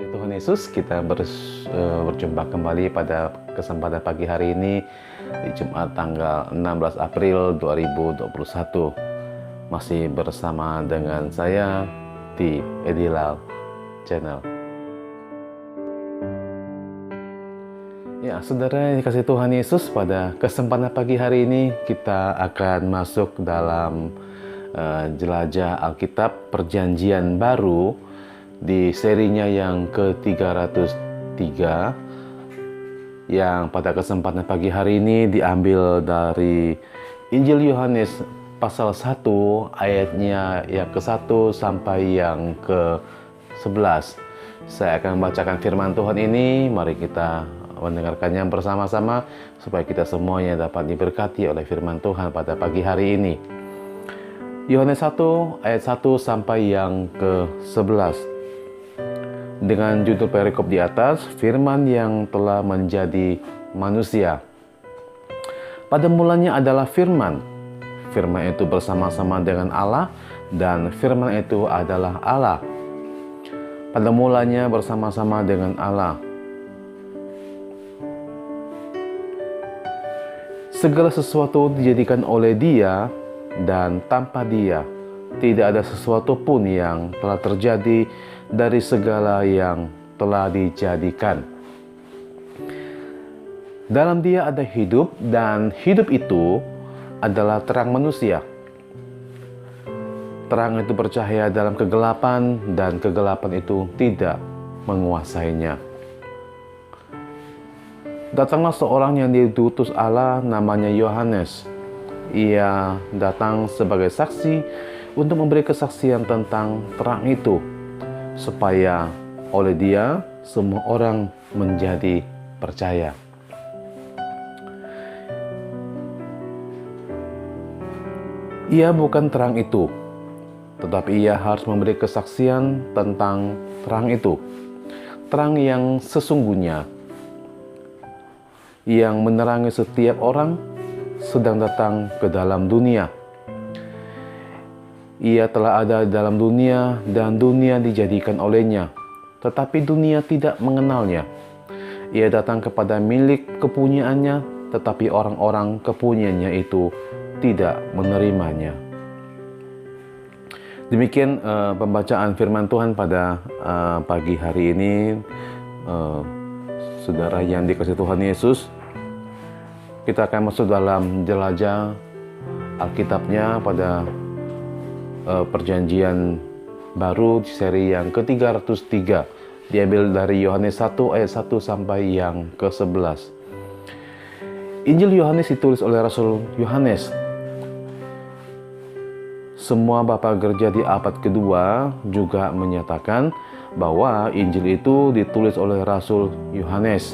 Tuhan Yesus, kita berjumpa kembali pada kesempatan pagi hari ini di Jumat tanggal 16 April 2021. Masih bersama dengan saya di Edilal Channel. Ya, saudara yang dikasih Tuhan Yesus, pada kesempatan pagi hari ini kita akan masuk dalam jelajah Alkitab Perjanjian Baru di serinya yang ke-303, yang pada kesempatan pagi hari ini diambil dari Injil Yohanes pasal 1 ayatnya yang ke-1 sampai yang ke-11. Saya akan membacakan firman Tuhan ini. Mari kita mendengarkannya bersama-sama supaya kita semuanya dapat diberkati oleh firman Tuhan pada pagi hari ini. Yohanes 1 ayat 1 sampai yang ke-11. Dengan judul perikop di atas, firman yang telah menjadi manusia. Pada mulanya adalah firman. Firman itu bersama-sama dengan Allah, dan firman itu adalah Allah. Pada mulanya bersama-sama dengan Allah. Segala sesuatu dijadikan oleh Dia, dan tanpa Dia tidak ada sesuatu pun yang telah terjadi dari segala yang telah dijadikan. Dalam Dia ada hidup, dan hidup itu adalah terang manusia. Terang itu bercahaya dalam kegelapan, dan kegelapan itu tidak menguasainya. Datanglah seorang yang diutus Allah, namanya Yohanes. Ia datang sebagai saksi untuk memberi kesaksian tentang terang itu, supaya oleh Dia semua orang menjadi percaya. Ia bukan terang itu, tetapi Ia harus memberi kesaksian tentang terang itu. Terang yang sesungguhnya, yang menerangi setiap orang sedang datang ke dalam dunia. Ia telah ada di dalam dunia, dan dunia dijadikan olehnya, tetapi dunia tidak mengenalnya. Ia datang kepada milik kepunyaannya, tetapi orang-orang kepunyaannya itu tidak menerimanya. Demikian pembacaan firman Tuhan pada pagi hari ini. Saudara yang dikasihi Tuhan Yesus, kita akan masuk dalam jelajah Alkitabnya pada Perjanjian Baru di seri yang ke-303, diambil dari Yohanes 1 ayat 1 sampai yang ke-11. Injil Yohanes ditulis oleh Rasul Yohanes. Semua bapa gereja di abad kedua juga menyatakan bahwa Injil itu ditulis oleh Rasul Yohanes.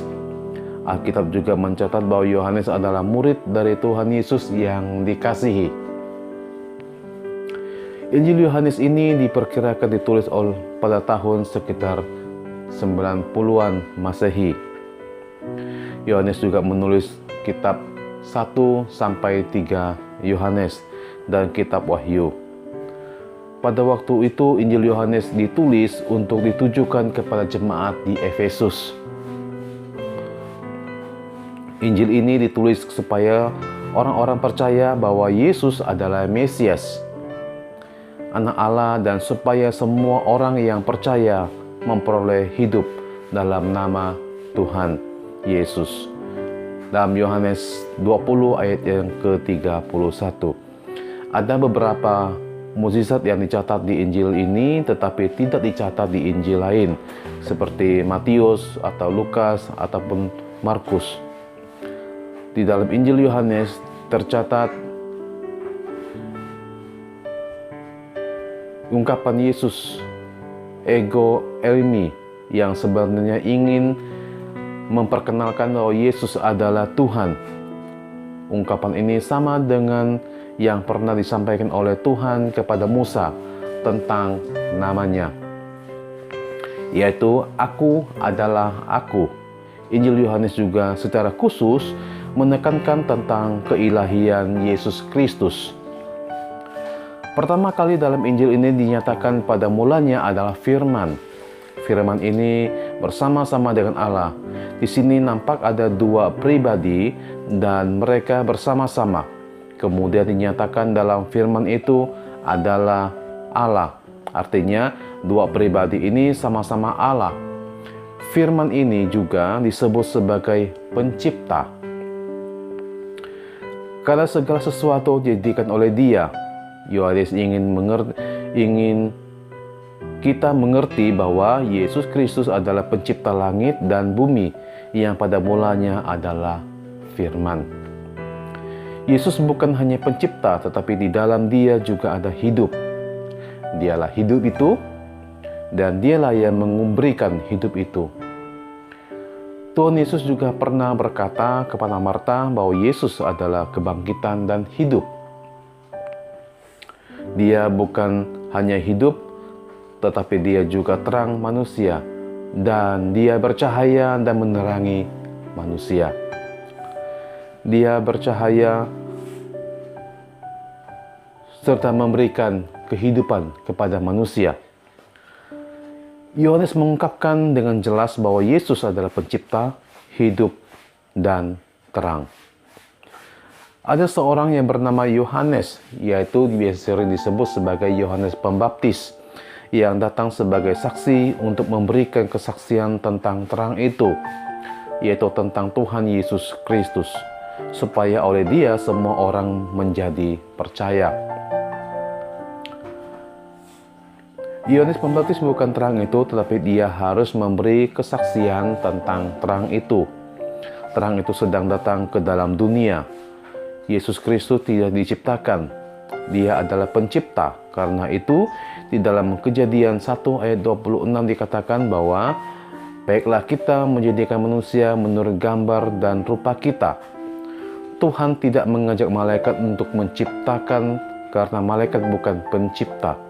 Alkitab juga mencatat bahwa Yohanes adalah murid dari Tuhan Yesus yang dikasihi. Injil Yohanes ini diperkirakan ditulis pada tahun sekitar 90-an Masehi. Yohanes juga menulis kitab 1 sampai 3 Yohanes dan kitab Wahyu. Pada waktu itu Injil Yohanes ditulis untuk ditujukan kepada jemaat di Efesus. Injil ini ditulis supaya orang-orang percaya bahwa Yesus adalah Mesias, Anak Allah, dan supaya semua orang yang percaya memperoleh hidup dalam nama Tuhan Yesus. Dalam Yohanes 20 ayat yang ke-31. Ada beberapa mukjizat yang dicatat di Injil ini, tetapi tidak dicatat di Injil lain, seperti Matius atau Lukas ataupun Markus. Di dalam Injil Yohanes tercatat ungkapan Yesus, ego eimi, yang sebenarnya ingin memperkenalkan bahwa Yesus adalah Tuhan. Ungkapan ini sama dengan yang pernah disampaikan oleh Tuhan kepada Musa tentang namanya, yaitu "Aku adalah Aku". Injil Yohanes juga secara khusus menekankan tentang keilahian Yesus Kristus. Pertama kali dalam Injil ini dinyatakan pada mulanya adalah firman. Firman ini bersama-sama dengan Allah. Di sini nampak ada dua pribadi dan mereka bersama-sama. Kemudian dinyatakan dalam firman itu adalah Allah. Artinya dua pribadi ini sama-sama Allah. Firman ini juga disebut sebagai pencipta. Karena segala sesuatu dijadikan oleh Dia, Yohanes ingin kita mengerti bahwa Yesus Kristus adalah pencipta langit dan bumi yang pada mulanya adalah firman. Yesus bukan hanya pencipta, tetapi di dalam Dia juga ada hidup. Dialah hidup itu, dan Dialah yang memberikan hidup itu. Tuhan Yesus juga pernah berkata kepada Marta bahwa Yesus adalah kebangkitan dan hidup. Dia bukan hanya hidup, tetapi Dia juga terang manusia, dan Dia bercahaya dan menerangi manusia. Dia bercahaya serta memberikan kehidupan kepada manusia. Yohanes mengungkapkan dengan jelas bahwa Yesus adalah pencipta, hidup, dan terang. Ada seorang yang bernama Yohanes, yaitu biasa sering disebut sebagai Yohanes Pembaptis, yang datang sebagai saksi untuk memberikan kesaksian tentang terang itu, yaitu tentang Tuhan Yesus Kristus, supaya oleh Dia semua orang menjadi percaya. Yohanes Pembaptis bukan terang itu, tetapi dia harus memberi kesaksian tentang terang itu. Terang itu sedang datang ke dalam dunia. Yesus Kristus tidak diciptakan. Dia adalah pencipta. Karena itu, di dalam Kejadian 1 ayat 26 dikatakan bahwa baiklah kita menjadikan manusia menurut gambar dan rupa kita. Tuhan tidak mengajak malaikat untuk menciptakan karena malaikat bukan pencipta,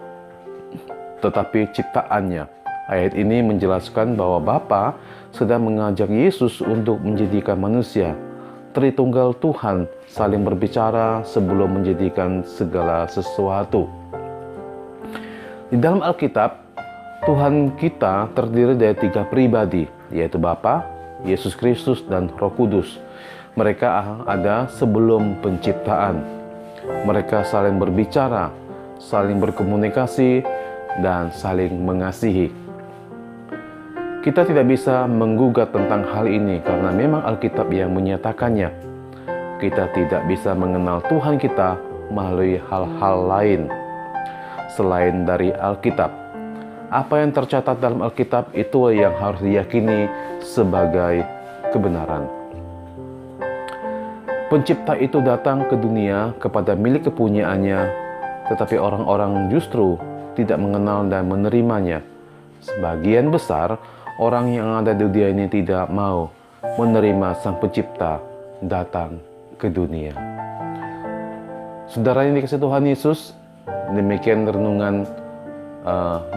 tetapi ciptaannya. Ayat ini menjelaskan bahwa Bapa sedang mengajak Yesus untuk menjadikan manusia. Tritunggal Tuhan saling berbicara sebelum menjadikan segala sesuatu. Di dalam Alkitab, Tuhan kita terdiri dari 3 pribadi, yaitu Bapa, Yesus Kristus, dan Roh Kudus. Mereka ada sebelum penciptaan. Mereka saling berbicara, saling berkomunikasi, dan saling mengasihi. Kita tidak bisa menggugat tentang hal ini karena memang Alkitab yang menyatakannya. Kita tidak bisa mengenal Tuhan kita melalui hal-hal lain selain dari Alkitab. Apa yang tercatat dalam Alkitab itu yang harus diyakini sebagai kebenaran. Pencipta itu datang ke dunia kepada milik kepunyaannya, tetapi orang-orang justru tidak mengenal dan menerimanya. Sebagian besar orang yang ada di dunia ini tidak mau menerima Sang Pencipta datang ke dunia. Saudara yang dikasihi Tuhan Yesus, demikian renungan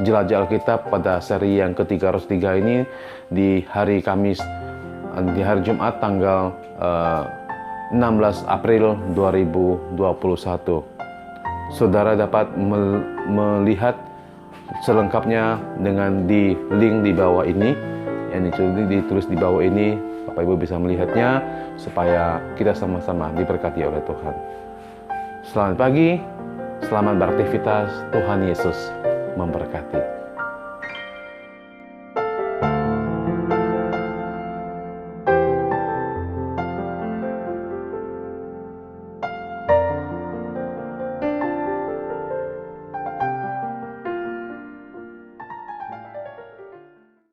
Jelajah Alkitab pada seri yang ke-303 ini di hari Kamis, di hari Jumat tanggal 16 April 2021. Saudara dapat melihat selengkapnya dengan di link di bawah ini, yang ditulis di bawah ini. Bapak Ibu bisa melihatnya supaya kita sama-sama diberkati oleh Tuhan. Selamat pagi, selamat beraktivitas. Tuhan Yesus memberkati.